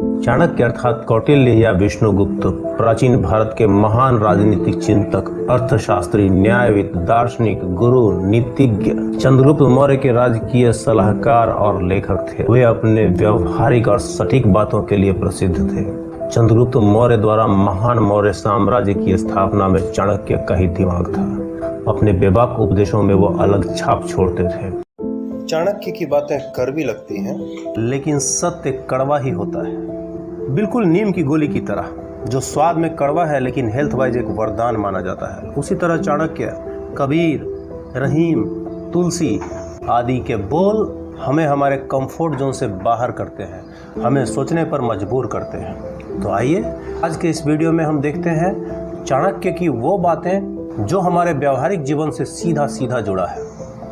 चाणक्य अर्थात कौटिल्य या विष्णुगुप्त प्राचीन भारत के महान राजनीतिक चिंतक, अर्थशास्त्री, न्यायविद, दार्शनिक, गुरु, नीतिज्ञ, चंद्रगुप्त मौर्य के राजकीय सलाहकार और लेखक थे। वे अपने व्यवहारिक और सटीक बातों के लिए प्रसिद्ध थे। चंद्रगुप्त मौर्य द्वारा महान मौर्य साम्राज्य की स्थापना में चाणक्य का ही दिमाग था। अपने बेबाक उपदेशों में वो अलग छाप छोड़ते थे। चाणक्य की बातें कड़वी लगती हैं, लेकिन सत्य कड़वा ही होता है, बिल्कुल नीम की गोली की तरह, जो स्वाद में कड़वा है लेकिन हेल्थ वाइज एक वरदान माना जाता है। उसी तरह चाणक्य, कबीर, रहीम, तुलसी आदि के बोल हमें हमारे कंफर्ट जोन से बाहर करते हैं, हमें सोचने पर मजबूर करते हैं। तो आइए आज के इस वीडियो में हम देखते हैं चाणक्य की वो बातें जो हमारे व्यवहारिक जीवन से सीधा सीधा जुड़ा है।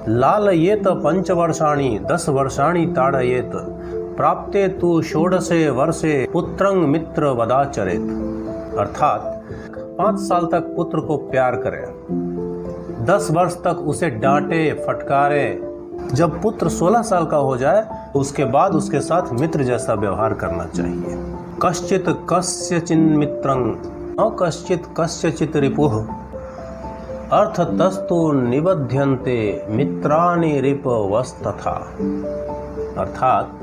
लालयेत 5 वर्षाणि 10 वर्षाणि ताड़येत प्राप्ते तु षोडशे वर्षे पुत्रं मित्र वदाचरेत। अर्थात 5 साल तक पुत्र को प्यार करें, 10 वर्ष तक उसे डांटे फटकारे, जब पुत्र 16 साल का हो जाए उसके बाद उसके साथ मित्र जैसा व्यवहार करना चाहिए। कश्चित कस्यचिन मित्रं न कश्चित कस्यचित रिपुः अर्थतस्तु निबध्यन्ते मित्राणि रिपवस्तथा। अर्थात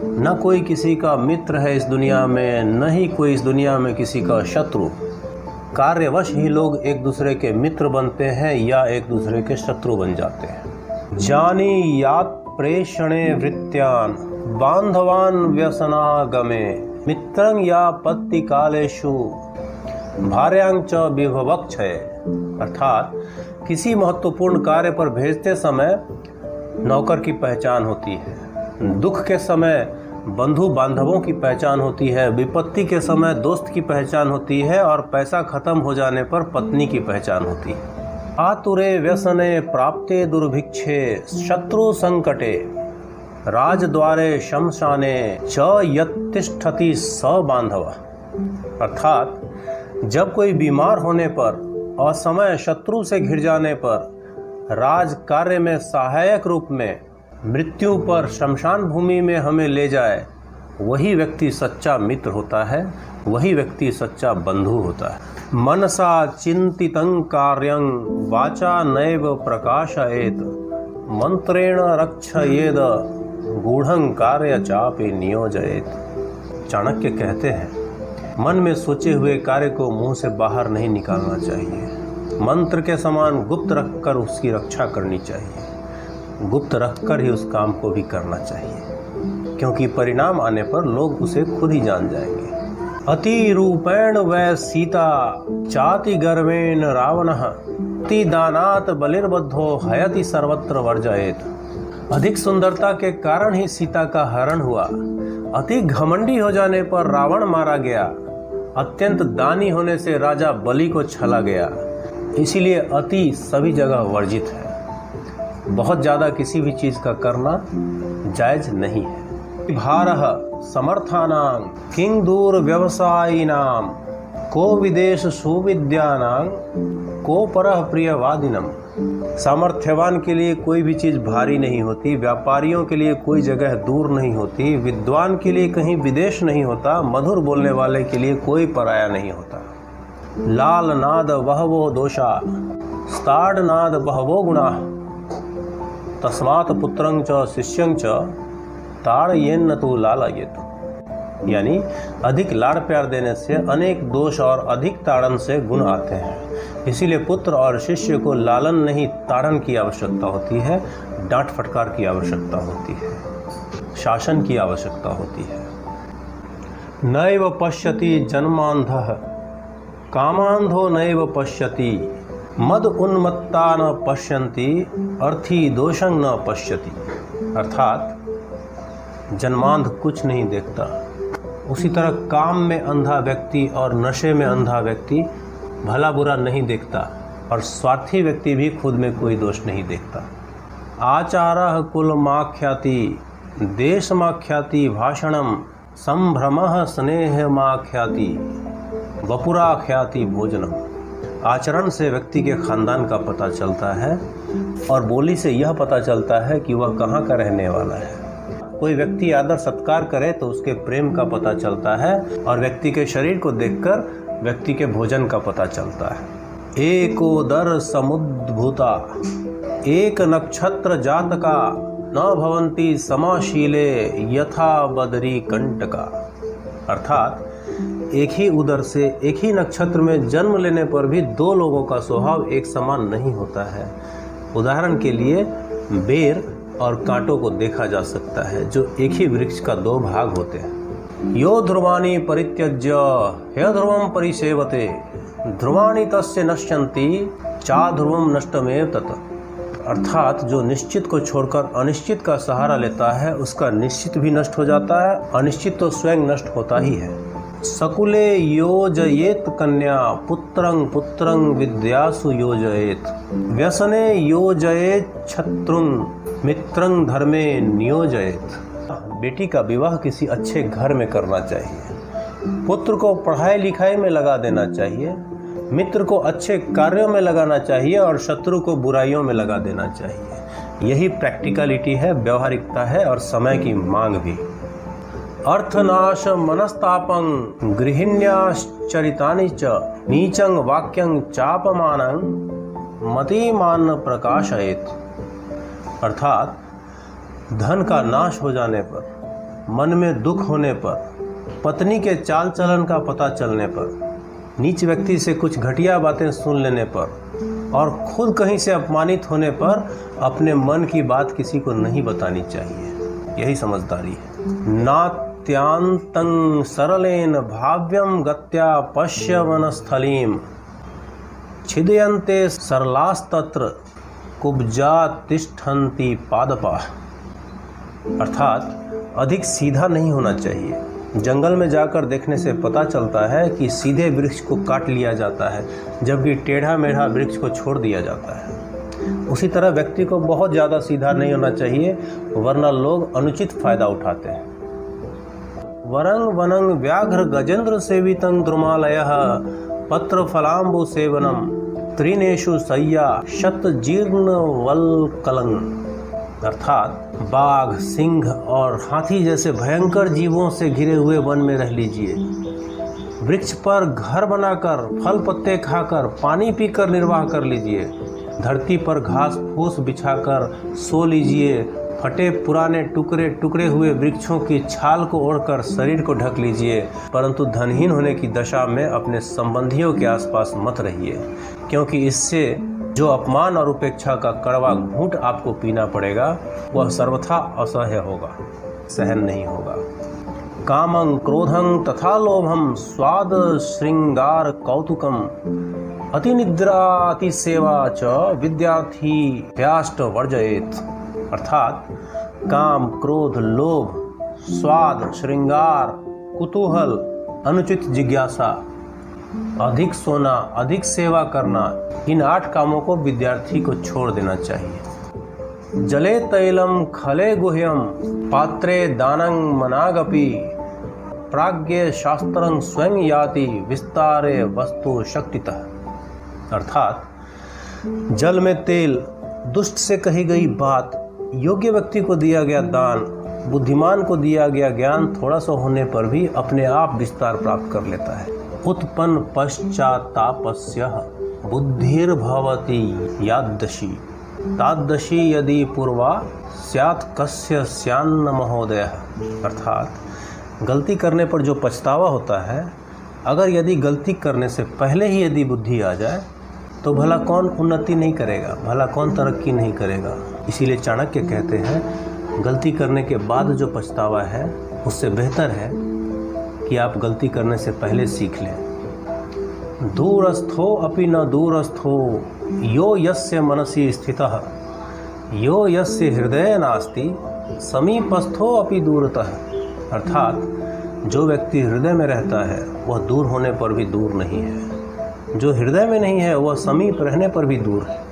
न कोई किसी का मित्र है इस दुनिया में, न ही कोई इस दुनिया में किसी का शत्रु। कार्यवश ही लोग एक दूसरे के मित्र बनते हैं या एक दूसरे के शत्रु बन जाते हैं। जानी यात प्रेषणे वृत्त्यान बांधवान व्यसनागमे मित्रं या पत्ति कालेषु भार्यांग च विभवक्षय। अर्थात किसी महत्वपूर्ण कार्य पर भेजते समय नौकर की पहचान होती है, दुख के समय बंधु बांधवों की पहचान होती है, विपत्ति के समय दोस्त की पहचान होती है और पैसा खत्म हो जाने पर पत्नी की पहचान होती है। आतुरे व्यसने प्राप्ते दुर्भिक्षे शत्रु संकटे राजद्वारे शमशाने च यत्तिष्ठति स बांधव। अर्थात जब कोई बीमार होने पर, असमय शत्रु से घिर जाने पर, राज कार्य में सहायक रूप में मृत्यु पर शमशान भूमि में हमें ले जाए, वही व्यक्ति सच्चा मित्र होता है, वही व्यक्ति सच्चा बंधु होता है। मनसा चिंतितं कार्यं वाचा नैव प्रकाशयेत मंत्रेण रक्षयेद गूढ़ं कार्य चापि नियोजयेत। चाणक्य कहते हैं मन में सोचे हुए कार्य को मुंह से बाहर नहीं निकालना चाहिए, मंत्र के समान गुप्त रखकर उसकी रक्षा करनी चाहिए, गुप्त रखकर ही उस काम को भी करना चाहिए, क्योंकि परिणाम आने पर लोग उसे खुद ही जान जाएंगे। अति रूपेण वै सीता चाति गर्वेण रावणः अति दानात बलिर्बद्धो हयति सर्वत्र वर्जयेत। अधिक सुंदरता के कारण ही सीता का हरण हुआ, अति घमंडी हो जाने पर रावण मारा गया, अत्यंत दानी होने से राजा बलि को छला गया। इसीलिए अति सभी जगह वर्जित है, बहुत ज़्यादा किसी भी चीज़ का करना जायज नहीं है। भारः समर्थानां किंग दूर व्यवसायिनां को विदेश सुविद्यानां को परः प्रियवादिनम। सामर्थ्यवान के लिए कोई भी चीज़ भारी नहीं होती, व्यापारियों के लिए कोई जगह दूर नहीं होती, विद्वान के लिए कहीं विदेश नहीं होता, मधुर बोलने वाले के लिए कोई पराया नहीं होता। लाल नाद बहवो दोषा स्ताड नाद बहवो गुणा तस्मात् पुत्रं च शिष्यं च ताड़येन्न तु लालयेत। यानी अधिक लाड़ प्यार देने से अनेक दोष और अधिक ताड़न से गुण आते हैं। इसीलिए पुत्र और शिष्य को लालन नहीं ताड़न की आवश्यकता होती है, डांट फटकार की आवश्यकता होती है, शासन की आवश्यकता होती है। नैव पश्यति जन्मांधः कामांधो नैव पश्यति मद उन्मत्ता न पश्यन्ति अर्थी दोषं न पश्यति। अर्थात जन्मांध कुछ नहीं देखता, उसी तरह काम में अंधा व्यक्ति और नशे में अंधा व्यक्ति भला बुरा नहीं देखता, और स्वार्थी व्यक्ति भी खुद में कोई दोष नहीं देखता। आचारः कुलमाख्याति देशमाख्याति भाषणम संभ्रमः स्नेहमाख्याति वपुराख्याति भोजनम। आचरण से व्यक्ति के खानदान का पता चलता है और बोली से यह पता चलता है कि वह कहाँ का रहने वाला है। कोई व्यक्ति आदर सत्कार करे तो उसके प्रेम का पता चलता है, और व्यक्ति के शरीर को देखकर व्यक्ति के भोजन का पता चलता है। एकोदर समुद्भूता एक नक्षत्र जातका न भवंती समाशीले यथा बदरी कंटका। अर्थात एक ही उदर से एक ही नक्षत्र में जन्म लेने पर भी दो लोगों का स्वभाव एक समान नहीं होता है। उदाहरण के लिए बेर और कांटों को देखा जा सकता है, जो एक ही वृक्ष का दो भाग होते हैं। यो ध्रुवाणी परित्यज्य ह्य ध्रुवम परिसेवते ध्रुवाणी तस्य नश्यन्ति चा ध्रुवम नष्टमेव तत्। अर्थात जो निश्चित को छोड़कर अनिश्चित का सहारा लेता है उसका निश्चित भी नष्ट हो जाता है, अनिश्चित तो स्वयं नष्ट होता ही है। सकुले योजयेत कन्या पुत्रं पुत्रं विद्यासु योजयेत व्यसने योजयेत शत्रुं मित्रं धर्मे नियोजयेत। बेटी का विवाह किसी अच्छे घर में करना चाहिए, पुत्र को पढ़ाई लिखाई में लगा देना चाहिए, मित्र को अच्छे कार्यों में लगाना चाहिए और शत्रु को बुराइयों में लगा देना चाहिए। यही प्रैक्टिकलिटी है, व्यवहारिकता है और समय की मांग भी। अर्थनाश मनस्तापं गृहिण्याश्चरितानि च नीचं वाक्यं चापमानं मतिमान प्रकाशयेत। अर्थात धन का नाश हो जाने पर, मन में दुख होने पर, पत्नी के चाल चलन का पता चलने पर, नीच व्यक्ति से कुछ घटिया बातें सुन लेने पर और खुद कहीं से अपमानित होने पर अपने मन की बात किसी को नहीं बतानी चाहिए। यही समझदारी है। नात्यांतं सरलेन भाव्यम गत्या पश्य वनस्थलीम छिदयन्ते सरलास्तत्र कुब्जा तिष्ठन्ति पादपा। अर्थात अधिक सीधा नहीं होना चाहिए। जंगल में जाकर देखने से पता चलता है कि सीधे वृक्ष को काट लिया जाता है, जबकि टेढ़ा मेढ़ा वृक्ष को छोड़ दिया जाता है। उसी तरह व्यक्ति को बहुत ज़्यादा सीधा नहीं होना चाहिए, वरना लोग अनुचित फायदा उठाते हैं। वरंग वनंग व्याघ्र गजेंद्र सेवितं द्रुमालयः पत्र फलाम्बु सेवनम त्रिनेशु सय्या शत जीर्ण वल्कलं। अर्थात बाघ, सिंह और हाथी जैसे भयंकर जीवों से घिरे हुए वन में रह लीजिए। वृक्ष पर घर बनाकर, फल पत्ते खाकर, पानी पीकर निर्वाह कर लीजिए। धरती पर घास फूस बिछाकर सो लीजिए। फटे पुराने टुकड़े टुकड़े हुए वृक्षों की छाल को ओढ़कर शरीर को ढक लीजिए, परंतु धनहीन होने की दशा में अपने संबंधियों के आसपास मत रहिए, क्योंकि इससे जो अपमान और उपेक्षा का कड़वा घूंट आपको पीना पड़ेगा वह सर्वथा असह्य होगा, सहन नहीं होगा। कामं क्रोधं तथा लोभं स्वाद श्रृंगार कौतुकम अतिनिद्रा अतिसेवा च विद्यार्थी व्याष्ट वर्जयेत। अर्थात काम, क्रोध, लोभ, स्वाद, श्रृंगार, कुतूहल, अनुचित जिज्ञासा, अधिक सोना, अधिक सेवा करना, इन 8 कामों को विद्यार्थी को छोड़ देना चाहिए। जले तैलम खले गुह्यम पात्रे दानं मनागपि प्राज्ञ शास्त्रं स्वयं याति विस्तारे वस्तु शक्तितः। अर्थात जल में तेल, दुष्ट से कही गई बात, योग्य व्यक्ति को दिया गया दान, बुद्धिमान को दिया गया ज्ञान थोड़ा सा होने पर भी अपने आप विस्तार प्राप्त कर लेता है। उत्पन्न पश्चातापस्य बुद्धिर्भवति यादृशी तादृशी यदि पूर्वा स्यात् कस्य स्यान्न महोदय। अर्थात गलती करने पर जो पछतावा होता है, अगर यदि गलती करने से पहले ही यदि बुद्धि आ जाए तो भला कौन उन्नति नहीं करेगा, भला कौन तरक्की नहीं करेगा। इसीलिए चाणक्य कहते हैं गलती करने के बाद जो पछतावा है उससे बेहतर है कि आप गलती करने से पहले सीख लें। दूरस्थो अपि न दूरस्थो यो यस्य मनसि स्थितः यो यस्य हृदये नास्ति समीपस्थो अपि दूरतः। अर्थात जो व्यक्ति हृदय में रहता है वह दूर होने पर भी दूर नहीं है, जो हृदय में नहीं है वह समीप रहने पर भी दूर है।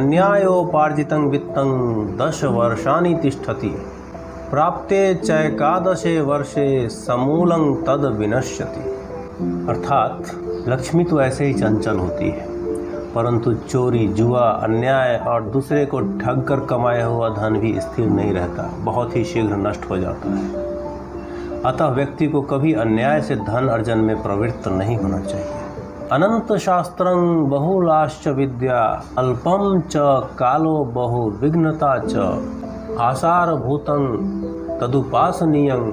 न्यायोपार्जितं वित्तं 10 वर्षाणि तिष्ठति प्राप्ते चैकादशे वर्षे समूलं तद विनश्यति। अर्थात लक्ष्मी तो ऐसे ही चंचल होती है, परंतु चोरी, जुआ, अन्याय और दूसरे को ठग कर कमाया हुआ धन भी स्थिर नहीं रहता, बहुत ही शीघ्र नष्ट हो जाता है। अतः व्यक्ति को कभी अन्याय से धन अर्जन में प्रवृत्त नहीं होना चाहिए। अनंत शास्त्रं बहुलाश्च विद्या अल्पम च कालो बहु विघ्नता च आसारभूतं तदुपासनीयं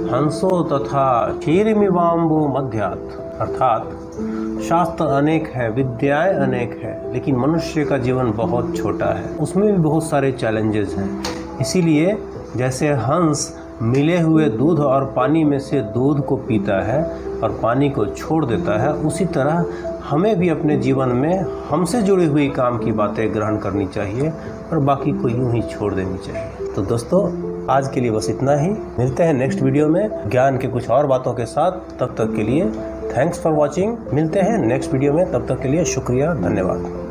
हंसो तथा क्षीरमिवाम्बो मध्यात्। अर्थात शास्त्र अनेक है, विद्याएं अनेक है, लेकिन मनुष्य का जीवन बहुत छोटा है, उसमें भी बहुत सारे चैलेंजेस हैं। इसीलिए जैसे हंस मिले हुए दूध और पानी में से दूध को पीता है और पानी को छोड़ देता है, उसी तरह हमें भी अपने जीवन में हमसे जुड़ी हुई काम की बातें ग्रहण करनी चाहिए और बाकी को यूं ही छोड़ देनी चाहिए। तो दोस्तों, आज के लिए बस इतना ही। मिलते हैं नेक्स्ट वीडियो में ज्ञान के कुछ और बातों के साथ। तब तक के लिए थैंक्स फॉर वॉचिंग। मिलते हैं नेक्स्ट वीडियो में, तब तक के लिए शुक्रिया, धन्यवाद।